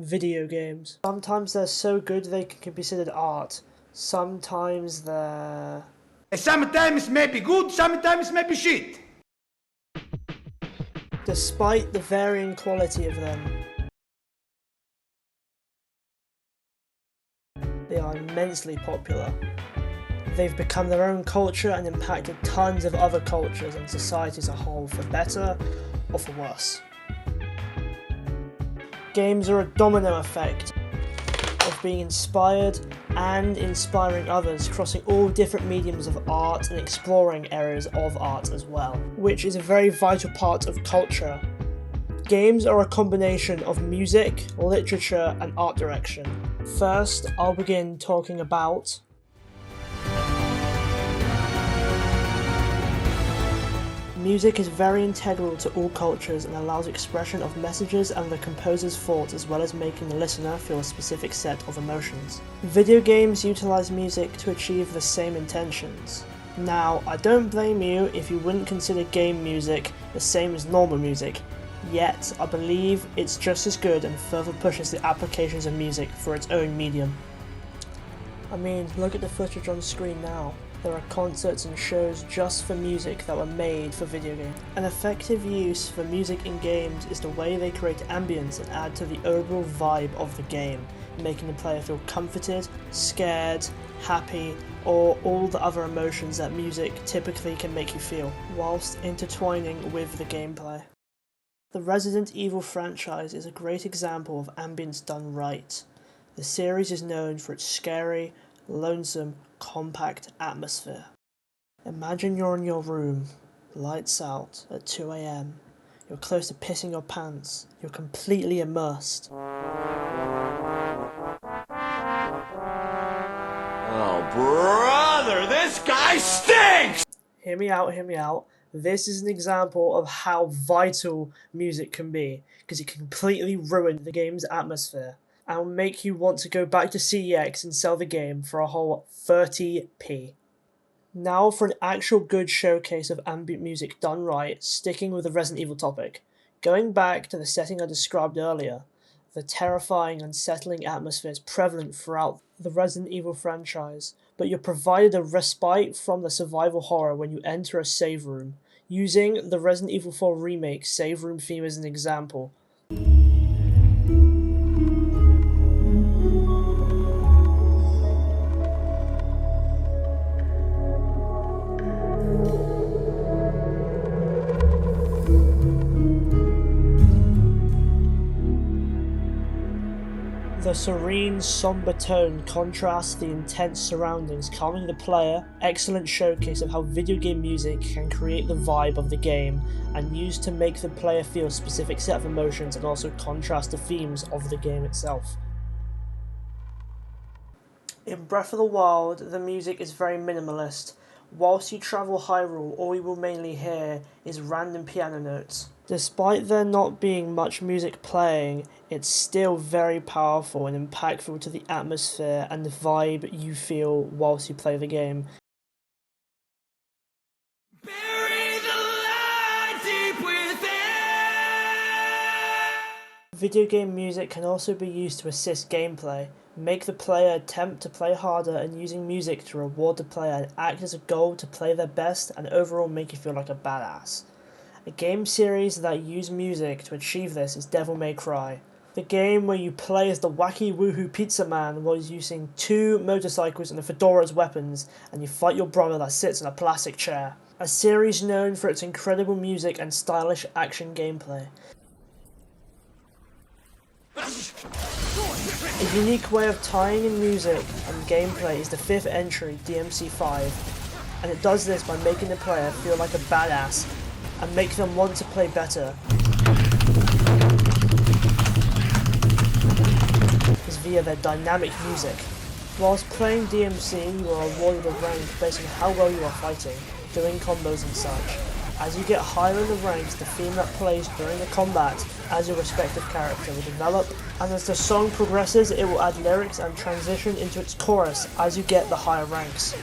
Video games. Sometimes they're so good they can be considered art. Sometimes they're... Sometimes maybe good, sometimes maybe shit. Despite the varying quality of them, they are immensely popular. They've become their own culture and impacted tons of other cultures and society as a whole, for better or for worse. Games are a domino effect of being inspired and inspiring others, crossing all different mediums of art and exploring areas of art as well, which is a very vital part of culture. Games are a combination of music, literature, and art direction. First, I'll begin talking about music is very integral to all cultures and allows expression of messages and the composer's thoughts, as well as making the listener feel a specific set of emotions. Video games utilize music to achieve the same intentions. Now, I don't blame you if you wouldn't consider game music the same as normal music, yet I believe it's just as good and further pushes the applications of music for its own medium. I mean, look at the footage on screen now. There are concerts and shows just for music that were made for video games. An effective use for music in games is the way they create ambience and add to the overall vibe of the game, making the player feel comforted, scared, happy, or all the other emotions that music typically can make you feel, whilst intertwining with the gameplay. The Resident Evil franchise is a great example of ambience done right. The series is known for its scary, lonesome, compact atmosphere. Imagine you're in your room, lights out, at 2 AM. You're close to pissing your pants. You're completely immersed. Oh, brother, this guy stinks! Hear me out, hear me out. This is an example of how vital music can be, because it can completely ruin the game's atmosphere and will make you want to go back to CEX and sell the game for a whole 30p. Now for an actual good showcase of ambient music done right, sticking with the Resident Evil topic. Going back to the setting I described earlier, the terrifying, unsettling atmosphere is prevalent throughout the Resident Evil franchise, but you're provided a respite from the survival horror when you enter a save room, using the Resident Evil 4 Remake save room theme as an example. The serene, somber tone contrasts the intense surroundings, calming the player. Excellent showcase of how video game music can create the vibe of the game and used to make the player feel a specific set of emotions and also contrast the themes of the game itself. In Breath of the Wild, the music is very minimalist. Whilst you travel Hyrule, all you will mainly hear is random piano notes. Despite there not being much music playing, it's still very powerful and impactful to the atmosphere and the vibe you feel whilst you play the game. Bury the light deep within. Video game music can also be used to assist gameplay, make the player attempt to play harder, and using music to reward the player and act as a goal to play their best and overall make you feel like a badass. A game series that use music to achieve this is Devil May Cry. The game where you play as the wacky woohoo pizza man while using 2 motorcycles and a fedora as weapons, and you fight your brother that sits in a plastic chair. A series known for its incredible music and stylish action gameplay. A unique way of tying in music and gameplay is the 5th entry, DMC5, and it does this by making the player feel like a badass and make them want to play better. Is via their dynamic music. Whilst playing DMC, you are awarded a rank based on how well you are fighting, doing combos and such. As you get higher in the ranks, the theme that plays during the combat as your respective character will develop, and as the song progresses it will add lyrics and transition into its chorus as you get the higher ranks.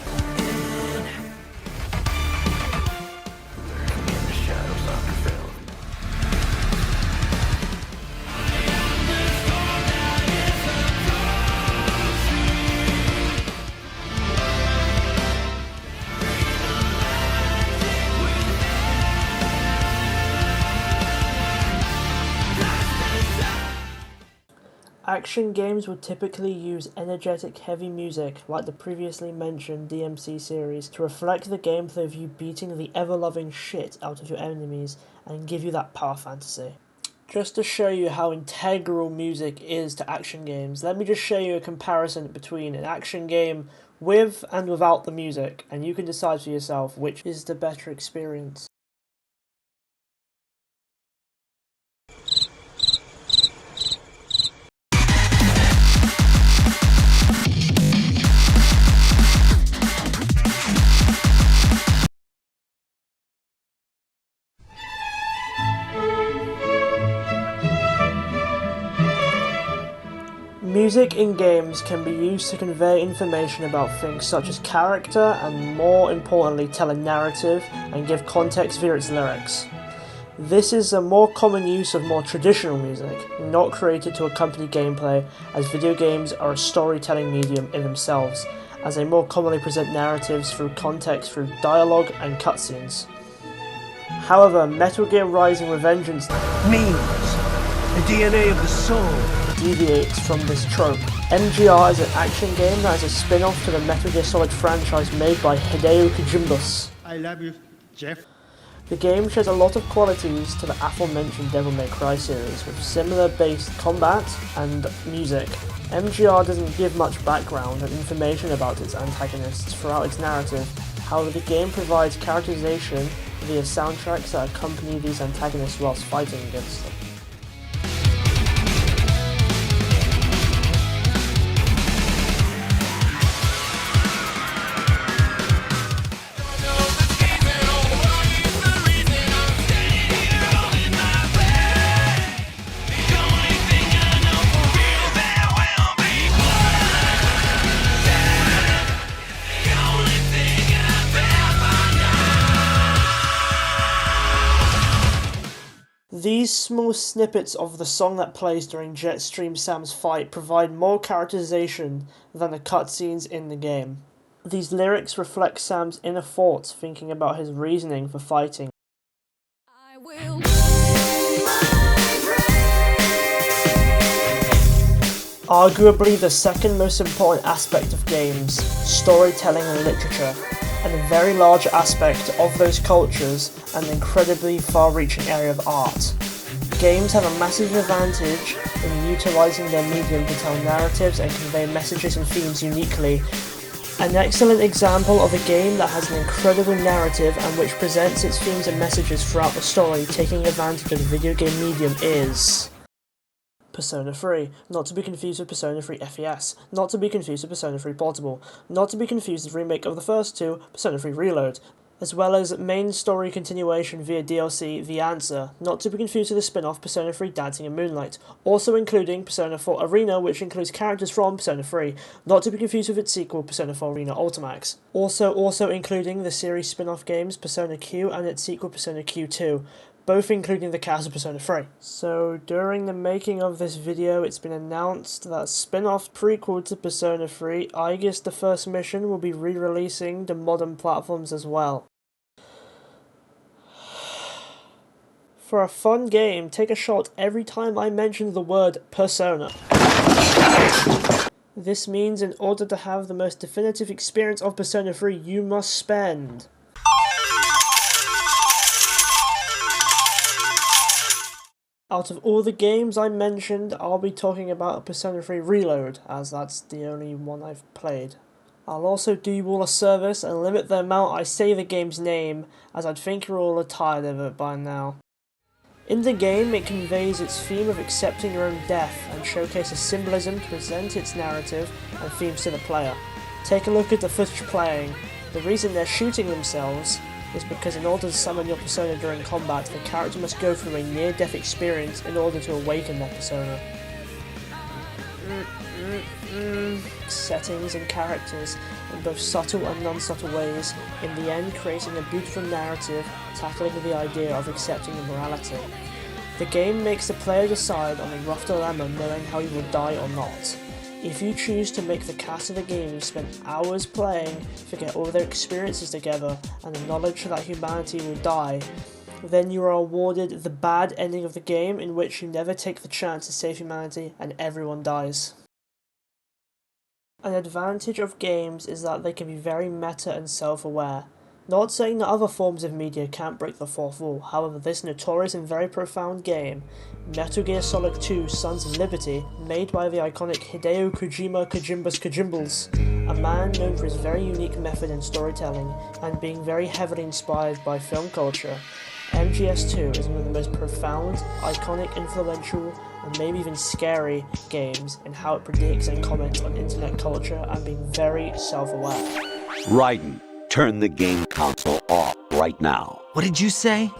Action games would typically use energetic heavy music like the previously mentioned DMC series to reflect the gameplay of you beating the ever-loving shit out of your enemies and give you that power fantasy. Just to show you how integral music is to action games, let me just show you a comparison between an action game with and without the music, and you can decide for yourself which is the better experience. Music in games can be used to convey information about things such as character and, more importantly, tell a narrative and give context via its lyrics. This is a more common use of more traditional music, not created to accompany gameplay, as video games are a storytelling medium in themselves, as they more commonly present narratives through context through dialogue and cutscenes. However, Metal Gear Rising: Revengeance means the DNA of the soul deviates from this trope. MGR is an action game that is a spin-off to the Metal Gear Solid franchise made by Hideo Kojima. I love you, Jeff. The game shares a lot of qualities to the aforementioned Devil May Cry series, with similar based combat and music. MGR doesn't give much background and information about its antagonists throughout its narrative, however the game provides characterization via soundtracks that accompany these antagonists whilst fighting against them. These small snippets of the song that plays during Jetstream Sam's fight provide more characterization than the cutscenes in the game. These lyrics reflect Sam's inner thoughts, thinking about his reasoning for fighting. I will Arguably the second most important aspect of games, storytelling and literature, and a very large aspect of those cultures, an incredibly far-reaching area of art. Games have a massive advantage in utilising their medium to tell narratives and convey messages and themes uniquely. An excellent example of a game that has an incredible narrative and which presents its themes and messages throughout the story, taking advantage of the video game medium, is Persona 3, not to be confused with Persona 3 FES, not to be confused with Persona 3 Portable, not to be confused with the remake of the first two, Persona 3 Reload, as well as main story continuation via DLC The Answer, not to be confused with the spin-off Persona 3 Dancing in Moonlight, also including Persona 4 Arena, which includes characters from Persona 3, not to be confused with its sequel Persona 4 Arena Ultimax, also including the series spin-off games Persona Q and its sequel Persona Q2, both including the cast of Persona 3. So during the making of this video, it's been announced that a spin-off prequel to Persona 3, Aegis the First Mission, will be re-releasing to modern platforms as well. For a fun game, take a shot every time I mention the word Persona. This means in order to have the most definitive experience of Persona 3, you must spend out of all the games I mentioned, I'll be talking about Persona 3 Reload, as that's the only one I've played. I'll also do you all a service and limit the amount I say the game's name, as I think you're all tired of it by now. In the game, it conveys its theme of accepting your own death and showcases symbolism to present its narrative and themes to the player. Take a look at the footage playing. The reason they're shooting themselves is because in order to summon your persona during combat, the character must go through a near-death experience in order to awaken their persona. Settings and characters in both subtle and non-subtle ways, in the end creating a beautiful narrative tackling the idea of accepting immorality. The game makes the player decide on a rough dilemma knowing how you will die or not. If you choose to make the cast of the game you spent hours playing forget all their experiences together and the knowledge that humanity will die, then you are awarded the bad ending of the game, in which you never take the chance to save humanity and everyone dies. An advantage of games is that they can be very meta and self-aware. Not saying that other forms of media can't break the fourth wall, however this notorious and very profound game, Metal Gear Solid 2 Sons of Liberty, made by the iconic Hideo Kojima Kojimbles, a man known for his very unique method in storytelling and being very heavily inspired by film culture, MGS2 is one of the most profound, iconic, influential, and maybe even scary games in how it predicts and comments on internet culture and being very self-aware. Raiden, turn the game console off right now. What did you say?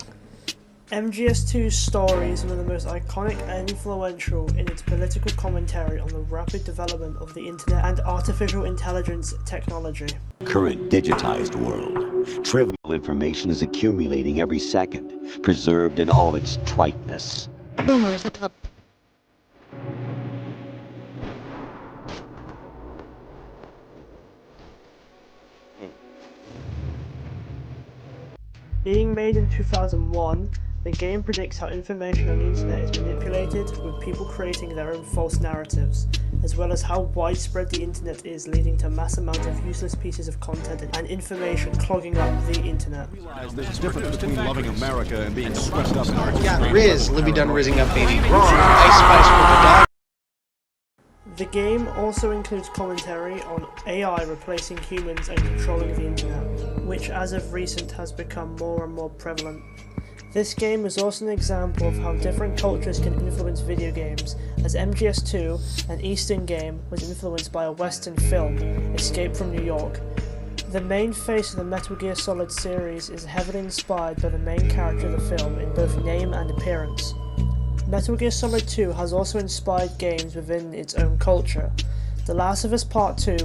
MGS2's story is one of the most iconic and influential in its political commentary on the rapid development of the internet and artificial intelligence technology. Current digitized world. Trivial information is accumulating every second, preserved in all its triteness. Being made in 2001, the game predicts how information on the internet is manipulated, with people creating their own false narratives, as well as how widespread the internet is, leading to mass amounts of useless pieces of content and information clogging up the internet. There's a difference between loving America and being swept up in our Yeah, Riz, Libby done rizzing up baby Ron, Ice Spice for the dog. The game also includes commentary on AI replacing humans and controlling the internet, which as of recent has become more and more prevalent. This game is also an example of how different cultures can influence video games, as MGS2, an Eastern game, was influenced by a Western film, Escape from New York. The main face of the Metal Gear Solid series is heavily inspired by the main character of the film in both name and appearance. Metal Gear Solid 2 has also inspired games within its own culture. The Last of Us Part 2,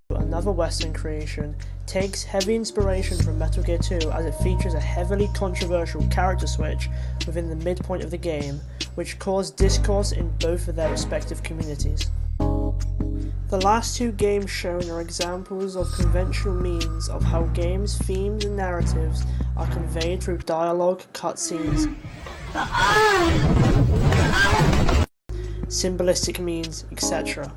another Western creation, takes heavy inspiration from Metal Gear 2 as it features a heavily controversial character switch within the midpoint of the game, which caused discourse in both of their respective communities. The last two games shown are examples of conventional means of how games' themes and narratives are conveyed through dialogue, cutscenes, symbolistic means, etc.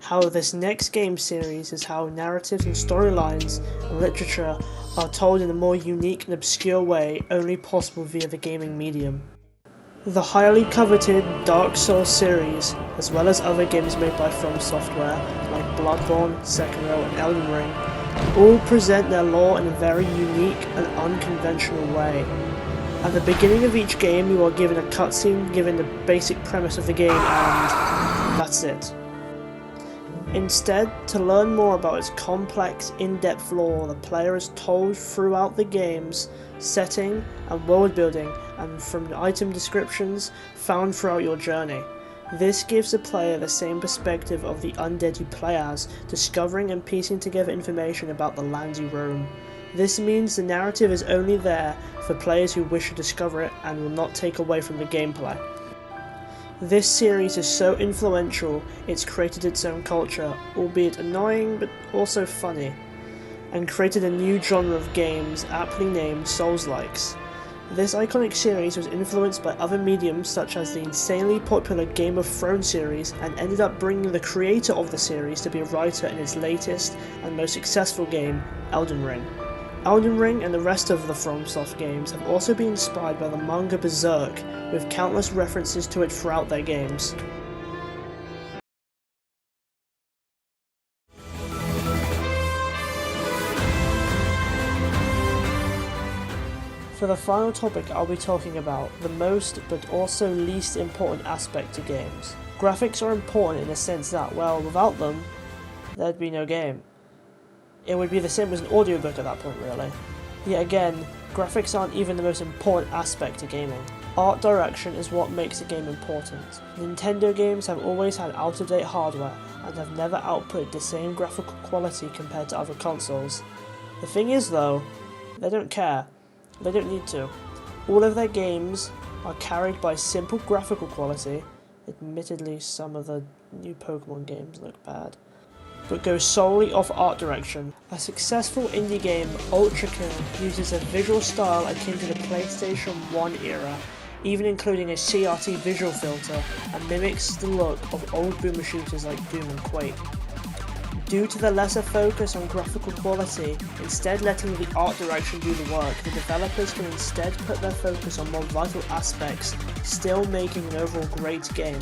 However, this next game series is how narratives and storylines and literature are told in a more unique and obscure way only possible via the gaming medium. The highly coveted Dark Souls series, as well as other games made by From Software like Bloodborne, Sekiro and Elden Ring, all present their lore in a very unique and unconventional way. At the beginning of each game you are given a cutscene giving the basic premise of the game and that's it. Instead, to learn more about its complex, in-depth lore, the player is told throughout the game's setting and world building and from item descriptions found throughout your journey. This gives the player the same perspective of the undead you play as, discovering and piecing together information about the lands you roam. This means the narrative is only there for players who wish to discover it and will not take away from the gameplay. This series is so influential, it's created its own culture, albeit annoying but also funny, and created a new genre of games aptly named Souls-likes. This iconic series was influenced by other mediums such as the insanely popular Game of Thrones series and ended up bringing the creator of the series to be a writer in its latest and most successful game, Elden Ring. Elden Ring and the rest of the FromSoft games have also been inspired by the manga Berserk, with countless references to it throughout their games. For the final topic I'll be talking about, the most but also least important aspect to games. Graphics are important in the sense that, well, without them, there'd be no game. It would be the same as an audiobook at that point, really. Yet again, graphics aren't even the most important aspect to gaming. Art direction is what makes a game important. Nintendo games have always had out-of-date hardware and have never output the same graphical quality compared to other consoles. The thing is though, they don't care. They don't need to. All of their games are carried by simple graphical quality. Admittedly, some of the new Pokemon games look bad. but goes solely off art direction. A successful indie game, Ultrakill, uses a visual style akin to the PlayStation 1 era, even including a CRT visual filter, and mimics the look of old boomer shooters like Doom and Quake. Due to the lesser focus on graphical quality, instead letting the art direction do the work, the developers can instead put their focus on more vital aspects, still making an overall great game.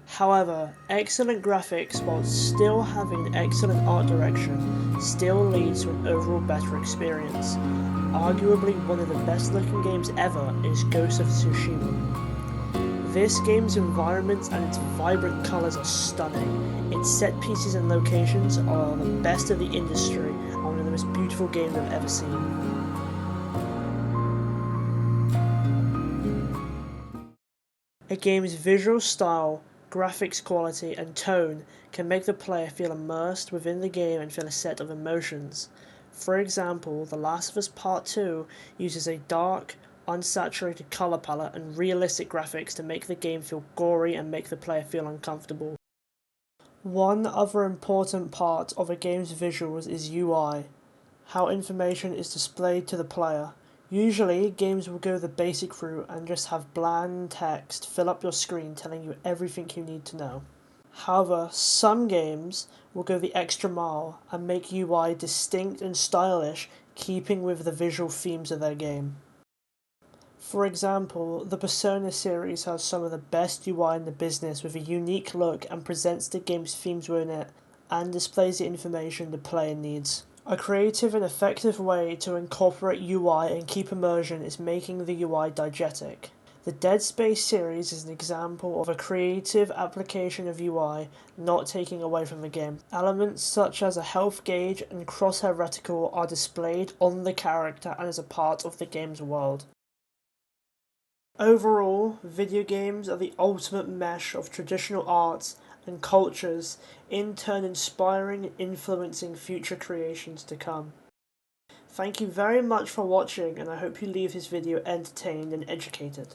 However, excellent graphics while still having excellent art direction still leads to an overall better experience. Arguably one of the best looking games ever is Ghost of Tsushima. This game's environments and its vibrant colours are stunning. Its set pieces and locations are the best of the industry and one of the most beautiful games I've ever seen. A game's visual style, graphics quality and tone can make the player feel immersed within the game and feel a set of emotions. For example, The Last of Us Part 2 uses a dark, unsaturated colour palette and realistic graphics to make the game feel gory and make the player feel uncomfortable. One other important part of a game's visuals is UI, how information is displayed to the player. Usually, games will go the basic route and just have bland text fill up your screen telling you everything you need to know. However, some games will go the extra mile and make UI distinct and stylish, keeping with the visual themes of their game. For example, the Persona series has some of the best UI in the business with a unique look and presents the game's themes within it and displays the information the player needs. A creative and effective way to incorporate UI and keep immersion is making the UI diegetic. The Dead Space series is an example of a creative application of UI not taking away from the game. Elements such as a health gauge and crosshair reticle are displayed on the character and as a part of the game's world. Overall, video games are the ultimate mesh of traditional arts and cultures, in turn inspiring and influencing future creations to come. Thank you very much for watching, and I hope you leave this video entertained and educated.